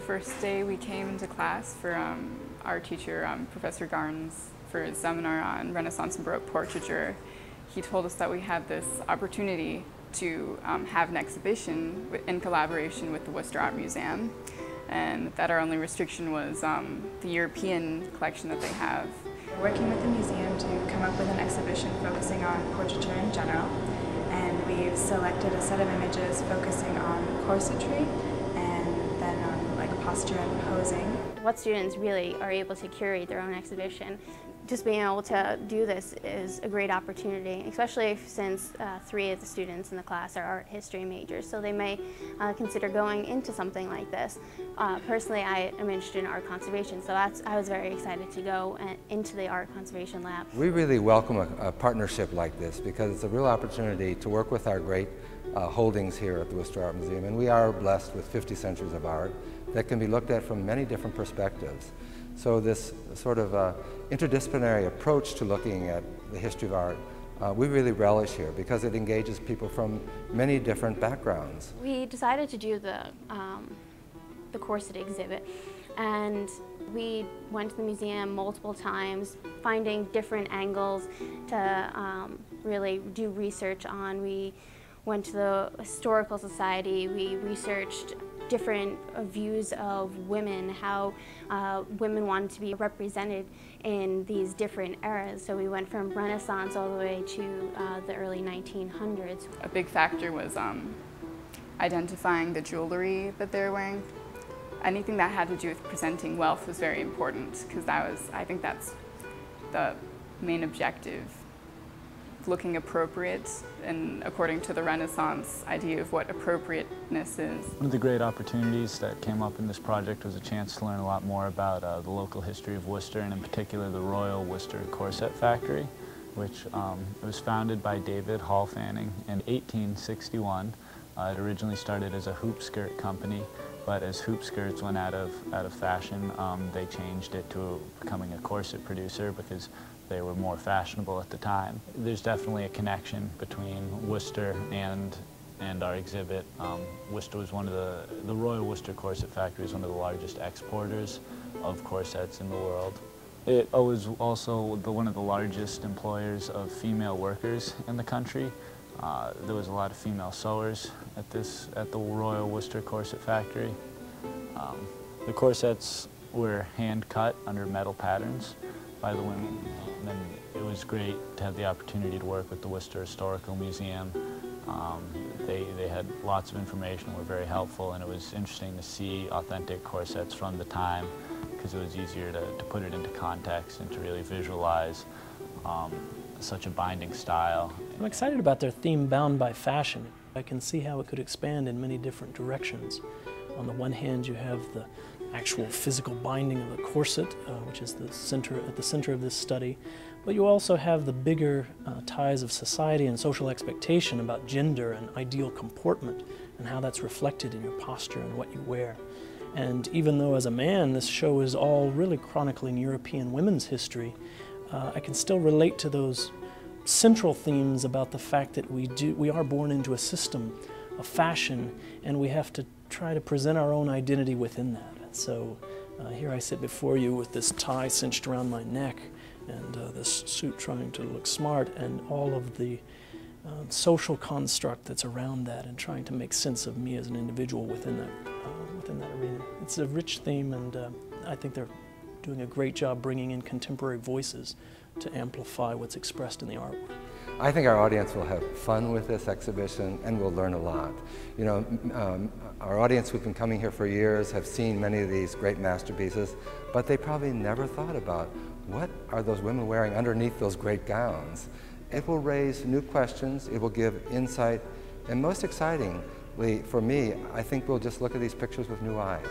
first day we came into class for our teacher, Professor Garns, for his seminar on Renaissance and Baroque portraiture, he told us that we had this opportunity to have an exhibition in collaboration with the Worcester Art Museum, and that our only restriction was the European collection that they have. We're working with the museum to come up with an exhibition focusing on portraiture in general, and we've selected a set of images focusing on corsetry and then on like posture and posing. What students really are able to curate their own exhibition. Just being able to do this is a great opportunity, especially since 3 of the students in the class are art history majors, so they may consider going into something like this. Personally, I am interested in art conservation, so I was very excited to go into the art conservation lab. We really welcome a partnership like this because it's a real opportunity to work with our great holdings here at the Worcester Art Museum, and we are blessed with 50 centuries of art that can be looked at from many different perspectives. So this sort of interdisciplinary approach to looking at the history of art, we really relish here because it engages people from many different backgrounds. We decided to do the corset exhibit, and we went to the museum multiple times, finding different angles to really do research on. We went to the Historical Society, we researched different views of women, how women wanted to be represented in these different eras. So we went from Renaissance all the way to the early 1900s. A big factor was identifying the jewelry that they're wearing. Anything that had to do with presenting wealth was very important because I think that's the main objective. Looking appropriate, and according to the Renaissance idea of what appropriateness is. One of the great opportunities that came up in this project was a chance to learn a lot more about the local history of Worcester, and in particular the Royal Worcester Corset Factory, which was founded by David Hall Fanning in 1861. It originally started as a hoop skirt company, but as hoop skirts went out of fashion, they changed it to becoming a corset producer because they were more fashionable at the time. There's definitely a connection between Worcester and our exhibit. Worcester was the Royal Worcester Corset Factory is one of the largest exporters of corsets in the world. It was also one of the largest employers of female workers in the country. There was a lot of female sewers at the Royal Worcester Corset Factory. The corsets were hand cut under metal patterns by the women. And it was great to have the opportunity to work with the Worcester Historical Museum. They had lots of information, were very helpful, and it was interesting to see authentic corsets from the time because it was easier to put it into context and to really visualize such a binding style. I'm excited about their theme, Bound by Fashion. I can see how it could expand in many different directions. On the one hand, you have the actual physical binding of the corset, which is at the center of this study, but you also have the bigger ties of society and social expectation about gender and ideal comportment and how that's reflected in your posture and what you wear. And even though as a man this show is all really chronicling European women's history, I can still relate to those central themes about the fact that we are born into a system of fashion, and we have to try to present our own identity within that. So here I sit before you with this tie cinched around my neck and this suit trying to look smart, and all of the social construct that's around that, and trying to make sense of me as an individual within that arena. It's a rich theme, and I think they're doing a great job bringing in contemporary voices to amplify what's expressed in the artwork. I think our audience will have fun with this exhibition and will learn a lot. You know, our audience who've been coming here for years have seen many of these great masterpieces, but they probably never thought about what are those women wearing underneath those great gowns. It will raise new questions, it will give insight, and most excitingly for me, I think we'll just look at these pictures with new eyes.